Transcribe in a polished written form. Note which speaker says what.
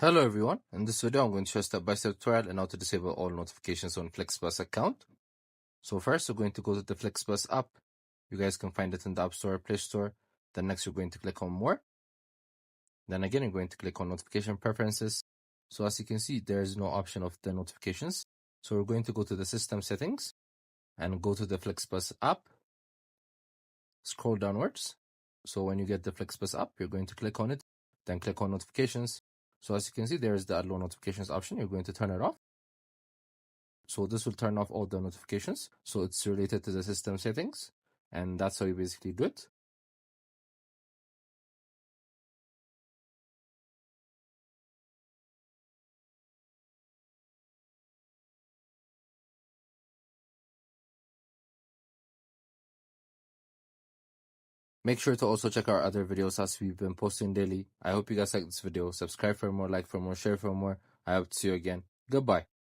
Speaker 1: Hello everyone, in this video I'm going to show a step-by-step tutorial on how to disable all notifications on FlixBus account. So first we're going to go to the FlixBus app. You guys can find it in the App Store or Play Store. Then next you're going to click on More. Then again you're going to click on Notification Preferences. So as you can see there is no option of the notifications. So we're going to go to the System Settings and go to the FlixBus app. Scroll downwards. So when you get the FlixBus app you're going to click on it. Then click on Notifications. So as you can see, there is the allow notifications option. You're going to turn it off. So this will turn off all the notifications. So it's related to the system settings. And that's how you basically do it. Make sure to also check our other videos as we've been posting daily. I hope you guys like this video. Subscribe for more, like for more, share for more. I hope to see you again. Goodbye.